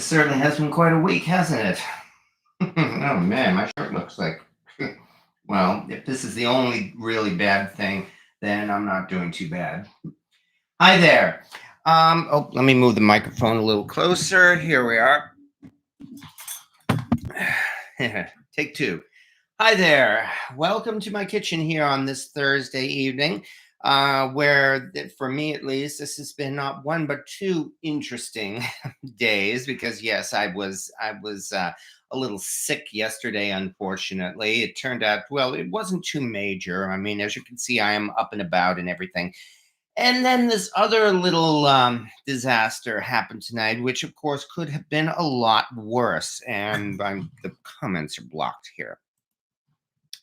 This certainly has been quite a week, hasn't it? Oh man, my shirt looks like. Well, if this is the only really bad thing, then I'm not doing too bad. Hi there. Let me move the microphone a little closer. Here we are. Take two. Hi there. Welcome to my kitchen here on this Thursday evening, where, for me at least, this has been not one but two interesting days because yes, I was a little sick yesterday. Unfortunately, it turned out well. It wasn't too major. I mean, as you can see, I am up and about and everything. And then this other little disaster happened tonight, which of course could have been a lot worse. And the comments are blocked here.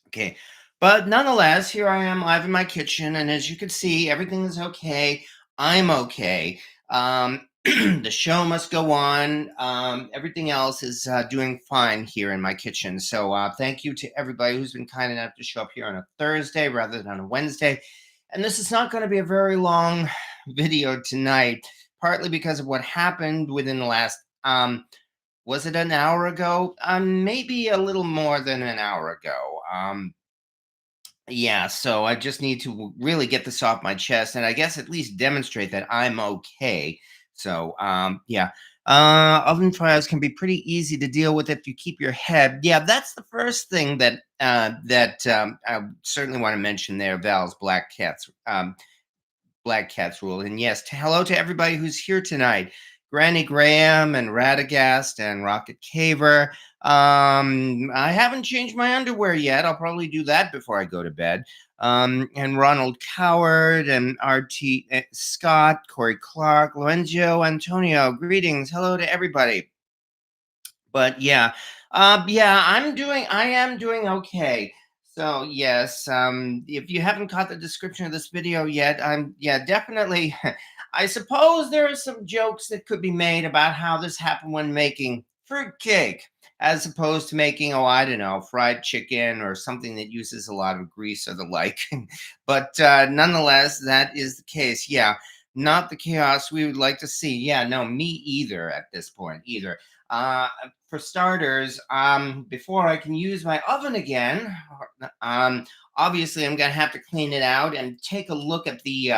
Okay. But nonetheless, here I am live in my kitchen. And as you can see, everything is okay. I'm okay. The show must go on. Everything else is doing fine here in my kitchen. So thank you to everybody who's been kind enough to show up here on a Thursday rather than a Wednesday. And this is not going to be a very long video tonight, partly because of what happened within the last, was it an hour ago? Maybe a little more than an hour ago. Yeah, so I just need to really get this off my chest and I guess at least demonstrate that I'm okay. So, yeah. Oven fires can be pretty easy to deal with if you keep your head. Yeah, that's the first thing that I certainly want to mention there. Val's Black Cats rule. And yes, hello to everybody who's here tonight. Granny Graham and Radagast and Rocket Caver. I haven't changed my underwear yet. I'll probably do that before I go to bed. And Ronald Coward and R.T. Scott, Corey Clark, Lorenzo, Antonio. Greetings. Hello to everybody. But yeah, I am doing okay. So yes, if you haven't caught the description of this video yet, definitely. I suppose there are some jokes that could be made about how this happened when making fruitcake, as opposed to making, oh, I don't know, fried chicken or something that uses a lot of grease or the like. But nonetheless, that is the case. Yeah, not the chaos we would like to see. Yeah, no, me either at this point, either. For starters, before I can use my oven again, obviously I'm going to have to clean it out and take a look at the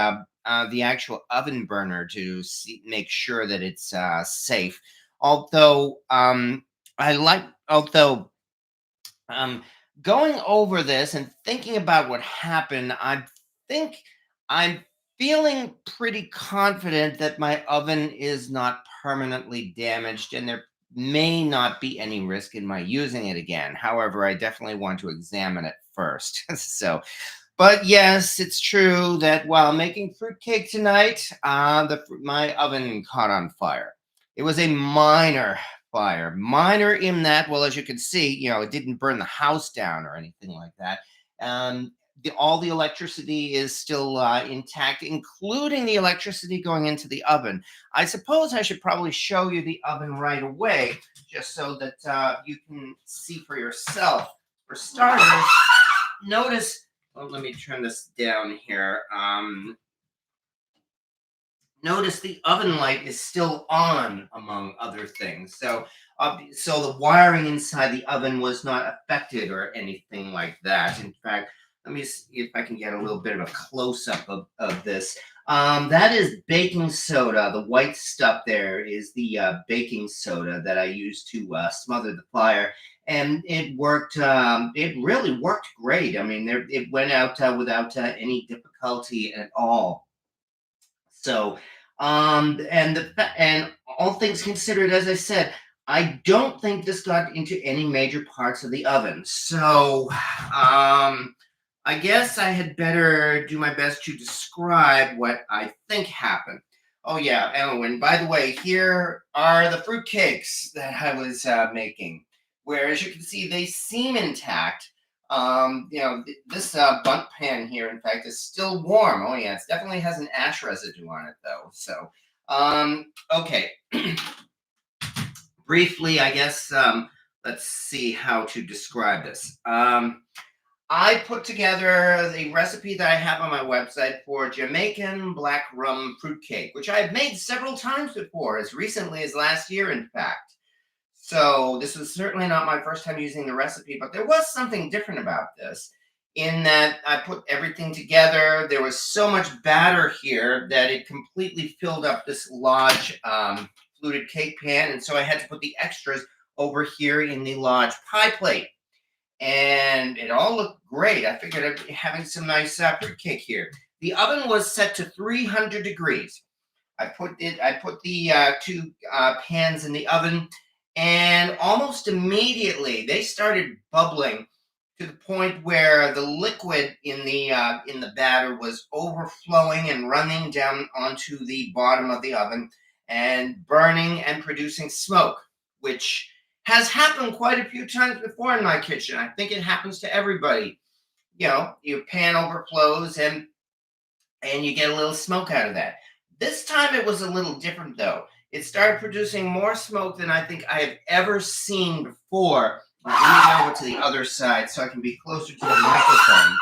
actual oven burner to make sure that it's safe. Although going over this and thinking about what happened, I think I'm feeling pretty confident that my oven is not permanently damaged and there may not be any risk in my using it again. However, I definitely want to examine it first. But yes, it's true that while making fruitcake tonight, my oven caught on fire. It was a minor fire, minor in that, well, as you can see, it didn't burn the house down or anything like that. All the electricity is still intact, including the electricity going into the oven. I suppose I should probably show you the oven right away, just so that you can see for yourself. For starters, notice, let me turn this down here. Notice the oven light is still on, among other things. So the wiring inside the oven was not affected or anything like that. In fact, let me see if I can get a little bit of a close-up of this. That is baking soda. The white stuff there is the baking soda that I used to smother the fire. And it worked. It really worked great. I mean, it went out without any difficulty at all. So, and all things considered, as I said, I don't think this got into any major parts of the oven. So, I guess I had better do my best to describe what I think happened. Oh yeah, and by the way, here are the fruitcakes that I was making. Where, as you can see, they seem intact. This bunt pan here, in fact, is still warm. Oh yeah, it definitely has an ash residue on it, though. So, okay. Briefly, I guess, let's see how to describe this. I put together the recipe that I have on my website for Jamaican black rum fruitcake, which I've made several times before, as recently as last year, in fact. So this was certainly not my first time using the recipe, but there was something different about this in that I put everything together. There was so much batter here that it completely filled up this large fluted cake pan. And so I had to put the extras over here in the large pie plate. And it all looked great. I figured I'd be having some nice fruitcake here. The oven was set to 300 degrees. I put the two pans in the oven, and almost immediately they started bubbling to the point where the liquid in the batter was overflowing and running down onto the bottom of the oven and burning and producing smoke, which has happened quite a few times before in my kitchen. I think it happens to everybody. Your pan overflows and you get a little smoke out of that. This time it was a little different though. It started producing more smoke than I think I have ever seen before. Let me go over to the other side so I can be closer to the microphone.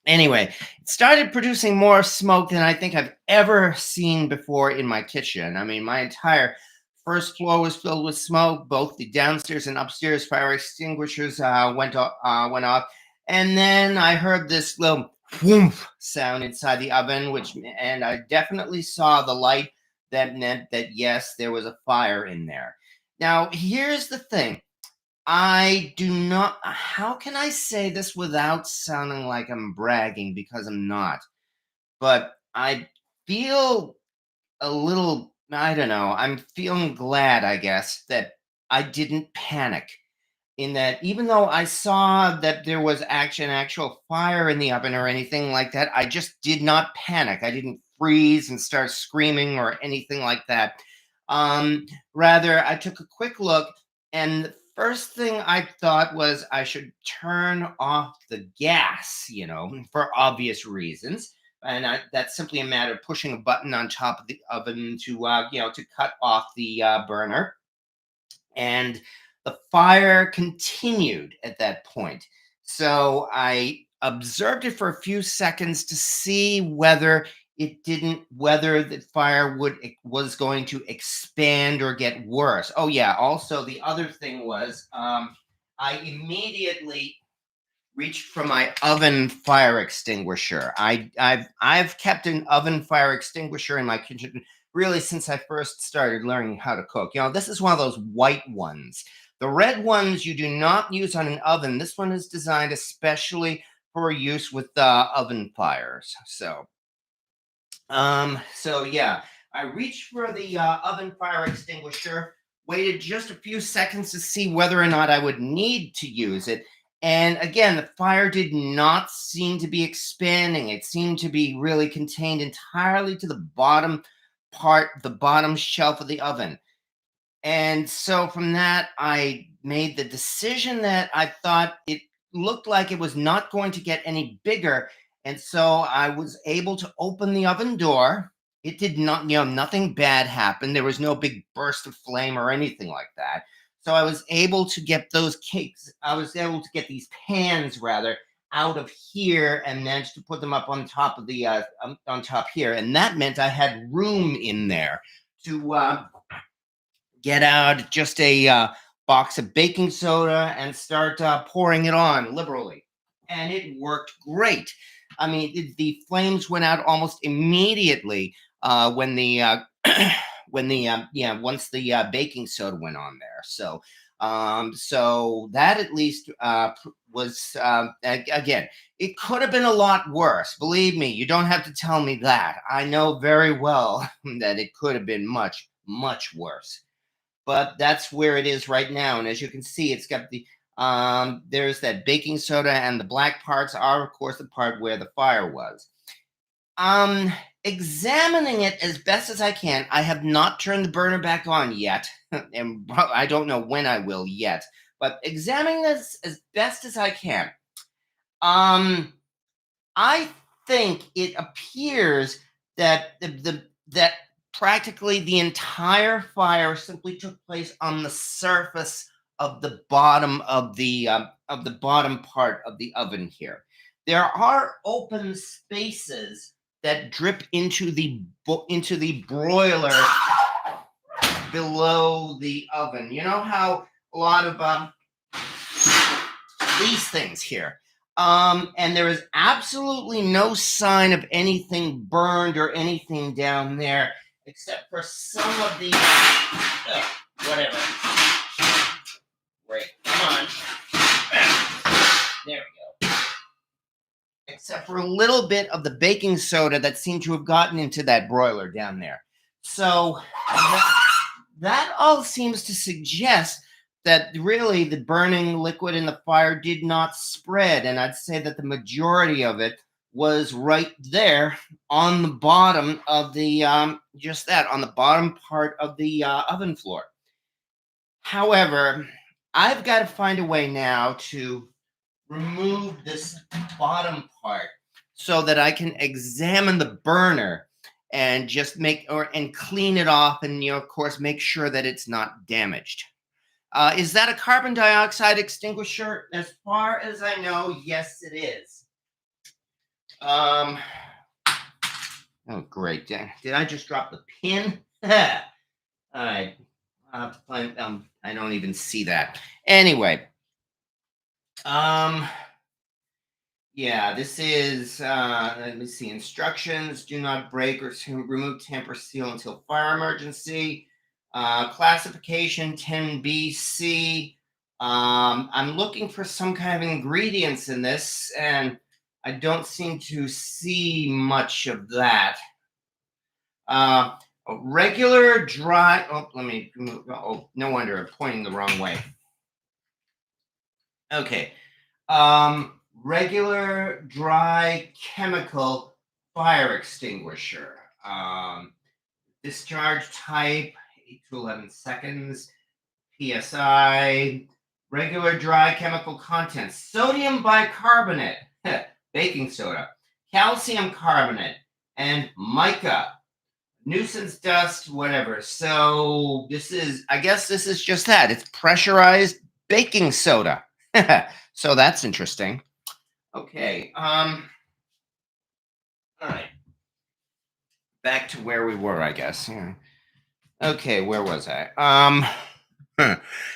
Anyway, it started producing more smoke than I think I've ever seen before in my kitchen. I mean, my entire first floor was filled with smoke. Both the downstairs and upstairs fire extinguishers went off. And then I heard this little whoomph sound inside the oven, and I definitely saw the light that meant that, yes, there was a fire in there. Now, here's the thing. I do not, how can I say this without sounding like I'm bragging, because I'm not, but I feel a little, I don't know, I'm feeling glad, I guess, that I didn't panic. In that, even though I saw that there was actual fire in the oven or anything like that, I just did not panic. I didn't freeze and start screaming or anything like that. Rather, I took a quick look, and the first thing I thought was I should turn off the gas, for obvious reasons. And that's simply a matter of pushing a button on top of the oven to cut off the burner. And the fire continued at that point. So I observed it for a few seconds to see whether the fire was going to expand or get worse. Oh yeah. Also, the other thing was I immediately reached for my oven fire extinguisher. I've kept an oven fire extinguisher in my kitchen really since I first started learning how to cook. This is one of those white ones. The red ones you do not use on an oven. This one is designed especially for use with oven fires. So yeah, I reached for the oven fire extinguisher, waited just a few seconds to see whether or not I would need to use it. And again, the fire did not seem to be expanding. It seemed to be really contained entirely to the bottom shelf of the oven. And so from that, I made the decision that I thought it looked like it was not going to get any bigger. And so I was able to open the oven door. It did not, nothing bad happened. There was no big burst of flame or anything like that. So I was able to get those cakes. I was able to get these pans rather out of here and managed to put them up on top of the on top here. And that meant I had room in there to get out just a box of baking soda and start pouring it on liberally. And it worked great. I mean, the flames went out almost immediately when the once the baking soda went on there. So that at least was again. It could have been a lot worse. Believe me, you don't have to tell me that. I know very well that it could have been much, much worse. But that's where it is right now. And as you can see, it's got the there's that baking soda, and the black parts are, of course, the part where the fire was. Examining it as best as I can, I have not turned the burner back on yet, and I don't know when I will yet. But examining this as best as I can, I think it appears that that practically the entire fire simply took place on the surface of the bottom of the bottom part of the oven here. There are open spaces that drip into the broiler below the oven. You know how a lot of these things here. And there is absolutely no sign of anything burned or anything down there, except for some of the whatever. Great, come on. There we go. Except for a little bit of the baking soda that seemed to have gotten into that broiler down there. So that all seems to suggest that really the burning liquid in the fire did not spread. And I'd say that the majority of it was right there on the bottom of the, just that, on the bottom part of the oven floor. However, I've got to find a way now to remove this bottom part so that I can examine the burner and just and clean it off, and of course make sure that it's not damaged. Is that a carbon dioxide extinguisher? As far as I know, yes, it is. Oh, great. Did I just drop the pin? All right. I don't even see that. Anyway. Yeah, this is, let me see, instructions: do not break or remove tamper seal until fire emergency. Classification 10BC. I'm looking for some kind of ingredients in this, and I don't seem to see much of that. A regular dry, no wonder I'm pointing the wrong way. Okay. Regular dry chemical fire extinguisher. Discharge type 8 to 11 seconds. PSI. Regular dry chemical contents: sodium bicarbonate, baking soda, calcium carbonate, and mica. Nuisance dust, whatever. So I guess this is just that. It's pressurized baking soda. So that's interesting. Okay. All right. Back to where we were, I guess. Yeah. Okay, where was I?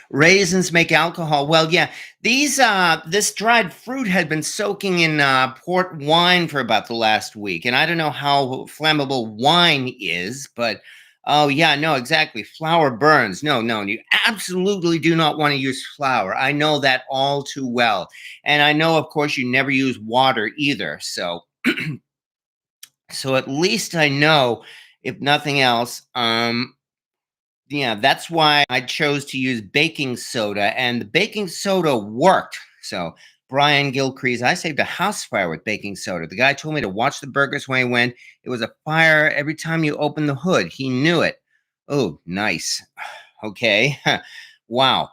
Raisins make alcohol. Well, yeah, this dried fruit had been soaking in port wine for about the last week, and I don't know how flammable wine is, but oh yeah, no, exactly. Flour burns. No, you absolutely do not want to use flour. I know that all too well, and I know, of course, you never use water either. So, so at least I know, if nothing else, yeah, that's why I chose to use baking soda, and the baking soda worked. So, Brian Gilcrease, I saved a house fire with baking soda. The guy told me to watch the burgers when I went. It was a fire every time you opened the hood. He knew it. Oh, nice. Okay. Wow.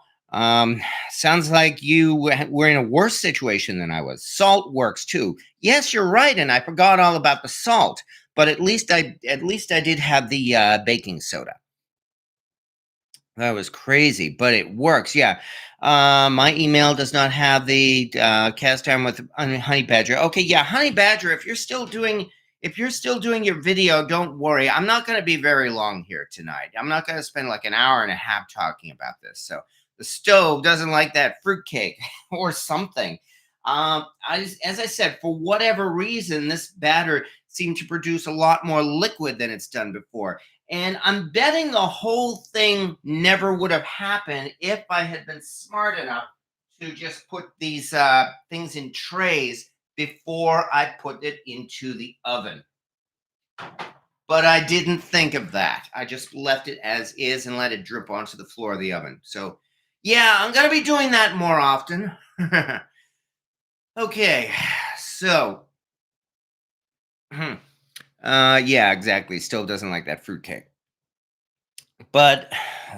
Sounds like you were in a worse situation than I was. Salt works too. Yes, you're right, and I forgot all about the salt. But at least I did have the baking soda. That was crazy, but it works. Yeah. My email does not have the cast iron with honey badger. Okay, yeah, honey badger. If you're still doing your video, don't worry. I'm not going to be very long here tonight. I'm not going to spend like an hour and a half talking about this. So the stove doesn't like that fruitcake or something. As I said, for whatever reason, this batter seemed to produce a lot more liquid than it's done before. And I'm betting the whole thing never would have happened if I had been smart enough to just put these things in trays before I put it into the oven. But I didn't think of that. I just left it as is and let it drip onto the floor of the oven. So, yeah, I'm going to be doing that more often. Okay, so... yeah, exactly. Stove doesn't like that fruitcake. But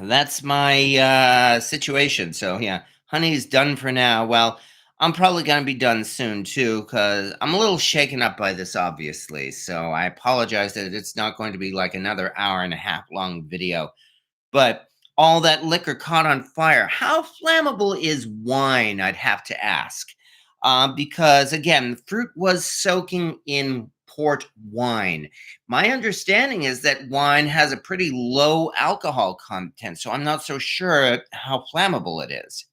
that's my situation. So yeah, honey's done for now. Well, I'm probably going to be done soon too, because I'm a little shaken up by this, obviously. So I apologize that it's not going to be like another hour and a half long video. But all that liquor caught on fire. How flammable is wine? I'd have to ask. Because again, the fruit was soaking in port wine. My understanding is that wine has a pretty low alcohol content, so I'm not so sure how flammable it is.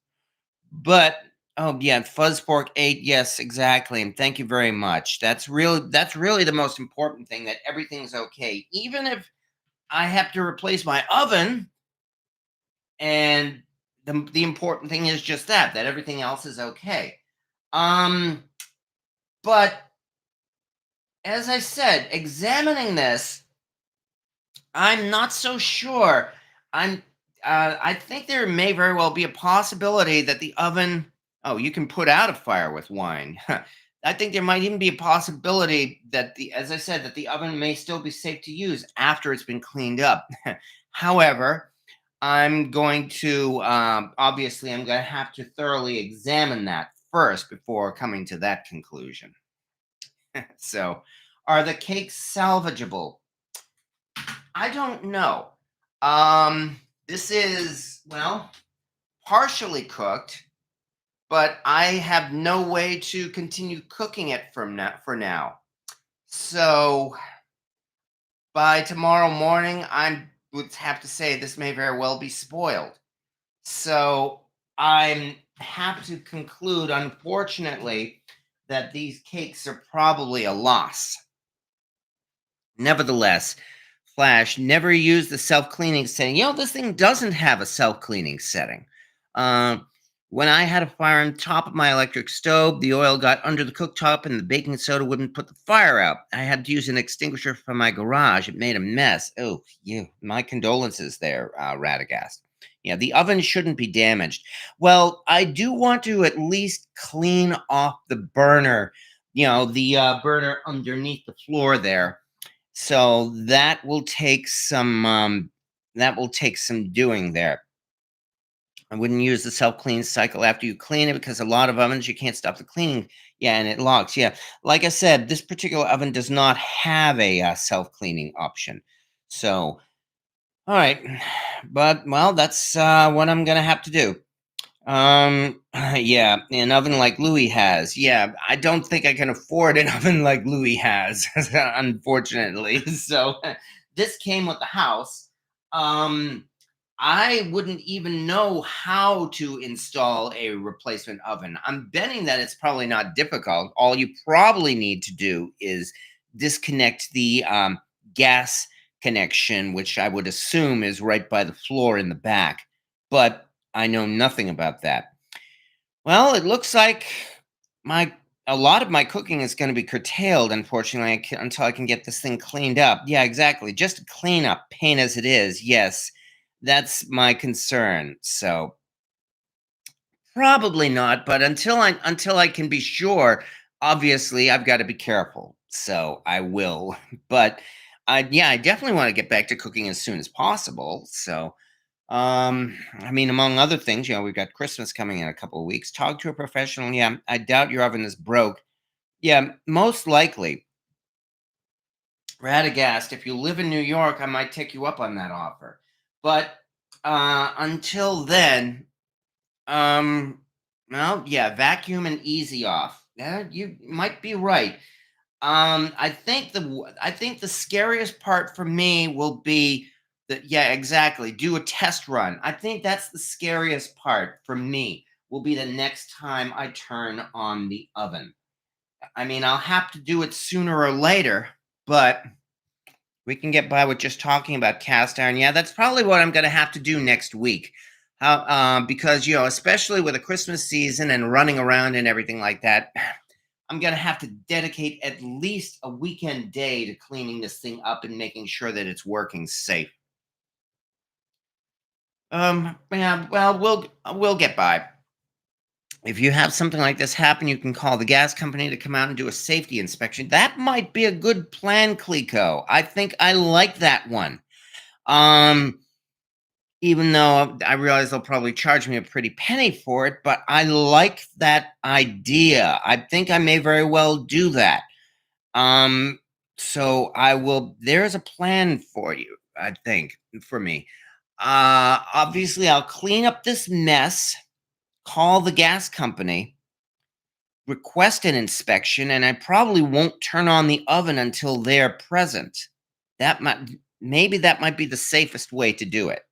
But oh yeah, fuzz pork 8, yes, exactly. And thank you very much. That's really the most important thing, that everything's okay. Even if I have to replace my oven, and the important thing is just that everything else is okay. Um but as I said, examining this, I'm not so sure. I'm. I think there may very well be a possibility that the oven. Oh, you can put out a fire with wine. I think there might even be a possibility that as I said, that the oven may still be safe to use after it's been cleaned up. However, obviously, I'm going to have to thoroughly examine that first before coming to that conclusion. So, are the cakes salvageable? I don't know. Um, this is, well, partially cooked, but I have no way to continue cooking it for now. So by tomorrow morning, I would have to say this may very well be spoiled. So I'm have to conclude, unfortunately, that these cakes are probably a loss. Nevertheless, Flash, never use the self cleaning setting. This thing doesn't have a self cleaning setting. Um, when I had a fire on top of my electric stove, the oil got under the cooktop and the baking soda wouldn't put the fire out. I had to use an extinguisher from my garage. It made a mess. Oh, my condolences there, Radagast. Yeah, the oven shouldn't be damaged. Well, I do want to at least clean off the burner, the burner underneath the floor there, so that will take some doing there. I wouldn't use the self-clean cycle after you clean it, because a lot of ovens you can't stop the cleaning. Yeah, and it locks. Yeah, like I said, this particular oven does not have a self-cleaning option. So, all right, but well, that's what I'm gonna have to do. Yeah, an oven like Louis has. Yeah, I don't think I can afford an oven like Louis has, unfortunately. So this came with the house. Um, I wouldn't even know how to install a replacement oven. I'm betting that it's probably not difficult. All you probably need to do is disconnect the gas connection, which I would assume is right by the floor in the back. But I know nothing about that. Well, it looks like my a lot of my cooking is going to be curtailed, unfortunately, until I can get this thing cleaned up. Yeah, exactly. Just a cleanup, pain as it is. Yes, that's my concern. So probably not, but until I can be sure, obviously I've got to be careful. So I will. But I definitely want to get back to cooking as soon as possible. So I mean, among other things, we've got Christmas coming in a couple of weeks. Talk to a professional. Yeah, I doubt your oven is broke. Yeah, most likely. Radagast, if you live in New York, I might take you up on that offer. But until then, um, well, yeah, vacuum and easy off. Yeah, you might be right. I think the scariest part for me will be that, yeah, exactly. Do a test run. I think that's the scariest part for me, will be the next time I turn on the oven. I mean, I'll have to do it sooner or later, but we can get by with just talking about cast iron. Yeah, that's probably what I'm going to have to do next week. Because especially with a Christmas season and running around and everything like that, I'm going to have to dedicate at least a weekend day to cleaning this thing up and making sure that it's working safe. Yeah, well, we'll get by. If you have something like this happen, you can call the gas company to come out and do a safety inspection. That might be a good plan, Clico. I think I like that one. Um, Even though I realize they'll probably charge me a pretty penny for it, but I like that idea. I think I may very well do that. So I will. There's a plan for you, I think, for me. Obviously, I'll clean up this mess, call the gas company, request an inspection, and I probably won't turn on the oven until they're present. That might maybe that might be the safest way to do it.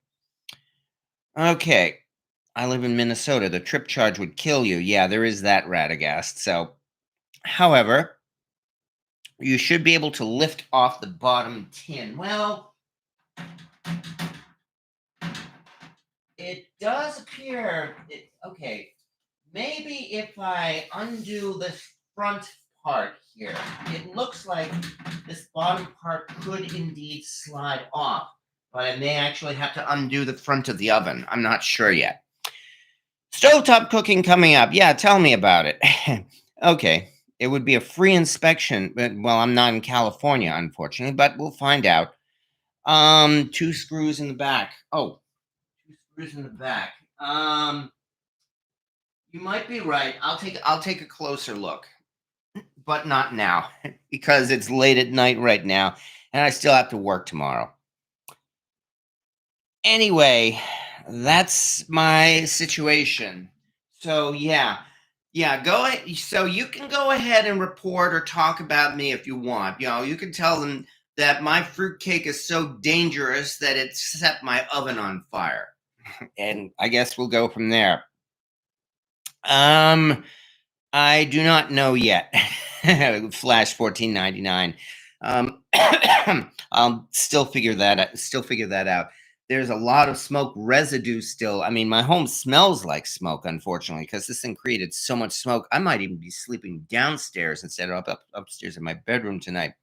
Okay. I live in Minnesota. The trip charge would kill you. Yeah, there is that Radagast. So, however, you should be able to lift off the bottom tin. Well, it does appear. Okay, maybe if I undo this front part here, it looks like this bottom part could indeed slide off, but I may actually have to undo the front of the oven. I'm not sure yet. Stovetop cooking coming up. Yeah, tell me about it. Okay, it would be a free inspection, but well, I'm not in California, unfortunately, but we'll find out. Two screws in the back. Oh, two screws in the back. You might be right. I'll take a closer look, but not now because it's late at night right now, and I still have to work tomorrow. Anyway, that's my situation. So yeah, yeah. Go ahead. So you can go ahead and report or talk about me if you want. You can tell them that my fruitcake is so dangerous that it set my oven on fire, and I guess we'll go from there. Um, I do not know yet. Flash 1499. Um, I'll still figure that out. Still figure that out. There's a lot of smoke residue still. I mean, my home smells like smoke, unfortunately, because this thing created so much smoke. I might even be sleeping downstairs instead of upstairs in my bedroom tonight.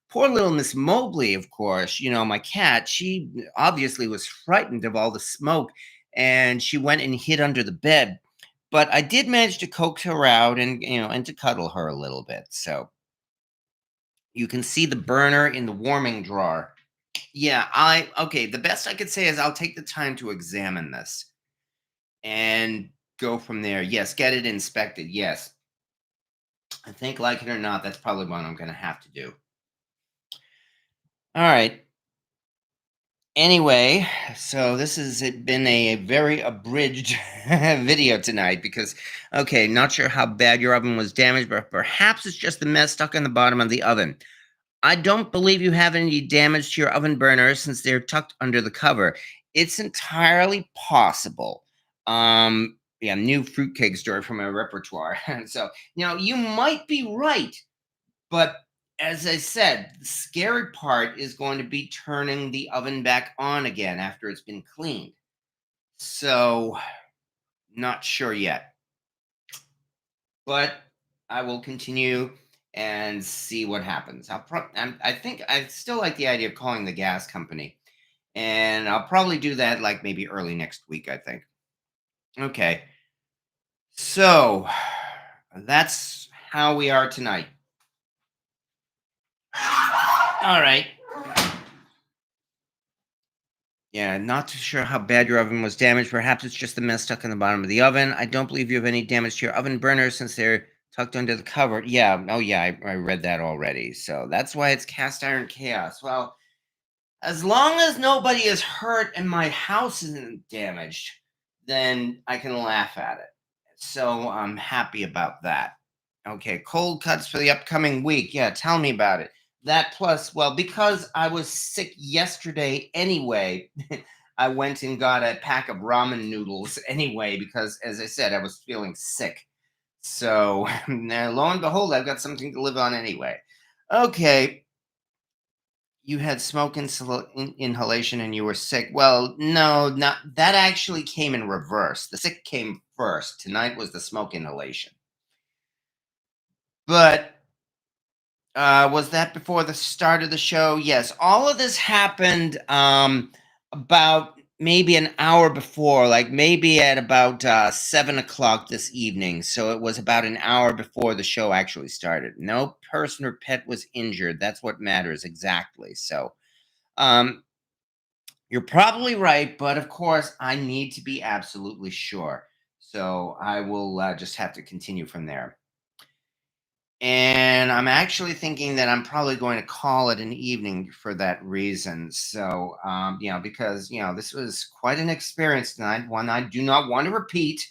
Poor little Miss Mobley, of course, my cat, she obviously was frightened of all the smoke and she went and hid under the bed. But I did manage to coax her out and to cuddle her a little bit. So you can see the burner in the warming drawer. Yeah, okay, the best I could say is I'll take the time to examine this and go from there. Yes, get it inspected. Yes. I think, like it or not, that's probably what I'm going to have to do. All right. Anyway, so this has been a very abridged video tonight because, okay, not sure how bad your oven was damaged, but perhaps it's just the mess stuck on the bottom of the oven. I don't believe you have any damage to your oven burners since they're tucked under the cover. It's entirely possible. Yeah, new fruitcake story from my repertoire. So, you might be right, but as I said, the scary part is going to be turning the oven back on again after it's been cleaned. So, not sure yet. But I will continue and see what happens. I think I still like the idea of calling the gas company. And I'll probably do that like maybe early next week, I think. Okay. So, that's how we are tonight. All right. Yeah, not too sure how bad your oven was damaged. Perhaps it's just the mess stuck in the bottom of the oven. I don't believe you have any damage to your oven burners since they're tucked under the cover. Yeah, oh yeah, I read that already. So that's why it's cast iron chaos. Well, as long as nobody is hurt and my house isn't damaged, then I can laugh at it. So I'm happy about that. Okay, cold cuts for the upcoming week. Yeah, tell me about it. That plus, well, because I was sick yesterday anyway, I went and got a pack of ramen noodles anyway, because as I said, I was feeling sick. So lo and behold, I've got something to live on anyway. Okay, you had smoke inhalation and you were sick. Well, no, not that actually came in reverse. The sick came first. Tonight was the smoke inhalation. But was that before the start of the show? Yes. All of this happened about maybe an hour before, like maybe at about 7 o'clock this evening. So it was about an hour before the show actually started. No person or pet was injured. That's what matters exactly. So um, you're probably right, but of course, I need to be absolutely sure. So I will just have to continue from there. And I'm actually thinking that I'm probably going to call it an evening for that reason. So, because, this was quite an experience tonight, one I do not want to repeat.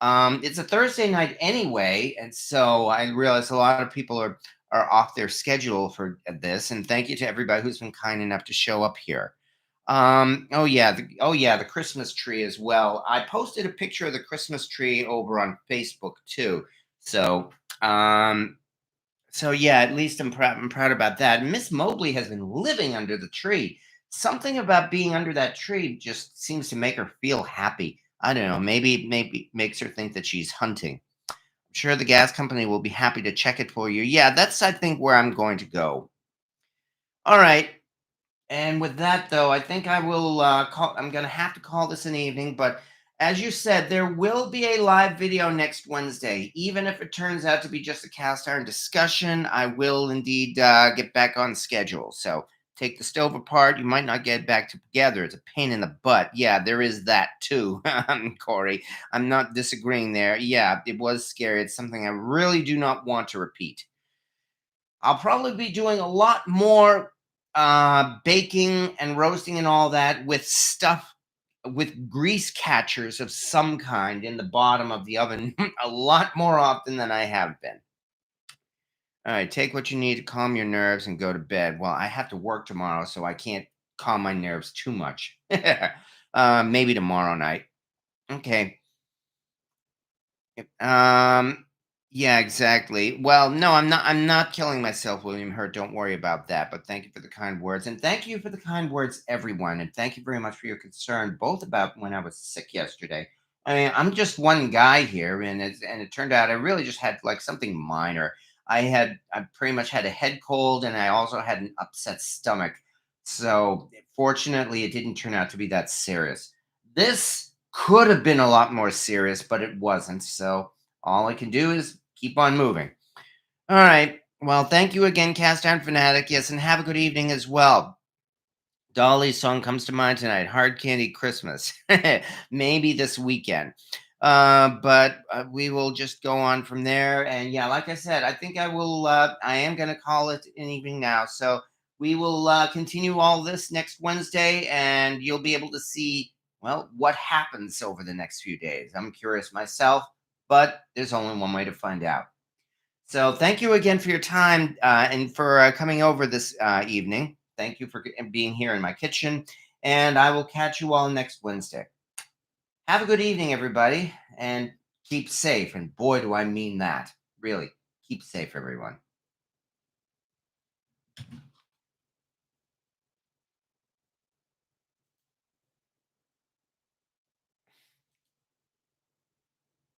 It's a Thursday night anyway, and so I realize a lot of people are off their schedule for this. And thank you to everybody who's been kind enough to show up here. Oh yeah, the Christmas tree as well. I posted a picture of the Christmas tree over on Facebook too. So um, so yeah, at least I'm proud about that. And Miss Mobley has been living under the tree. Something about being under that tree just seems to make her feel happy. I don't know. Maybe makes her think that she's hunting. I'm sure the gas company will be happy to check it for you. Yeah, that's I think where I'm going to go. All right. And with that, though, I think I will call. I'm going to have to call this an evening. But as you said, there will be a live video next Wednesday. Even if it turns out to be just a cast iron discussion, I will indeed get back on schedule. So take the stove apart. You might not get back together. It's a pain in the butt. Yeah, there is that too, Corey. I'm not disagreeing there. Yeah, it was scary. It's something I really do not want to repeat. I'll probably be doing a lot more baking and roasting and all that with stuff with grease catchers of some kind in the bottom of the oven a lot more often than I have been. All right, take what you need to calm your nerves and go to bed. Well, I have to work tomorrow, so I can't calm my nerves too much. Maybe tomorrow night. Okay. Yep. Yeah, exactly. Well, no, I'm not killing myself, William Hurt. Don't worry about that. But thank you for the kind words. And thank you for the kind words, everyone. And thank you very much for your concern, both about when I was sick yesterday. I mean, I'm just one guy here, and it turned out I really just had like something minor. I pretty much had a head cold and I also had an upset stomach. So fortunately it didn't turn out to be that serious. This could have been a lot more serious, but it wasn't. So all I can do is keep on moving. All right. Well, thank you again, Cast Iron Fanatic. Yes, and have a good evening as well. Dolly's song comes to mind tonight. Hard Candy Christmas. Maybe this weekend. But we will just go on from there. And yeah, like I said, I think I am going to call it an evening now. So we will continue all this next Wednesday and you'll be able to see, well, what happens over the next few days. I'm curious myself, but there's only one way to find out. So thank you again for your time and for coming over this evening. Thank you for being here in my kitchen. And I will catch you all next Wednesday. Have a good evening, everybody, and keep safe. And boy, do I mean that. Really, keep safe, everyone.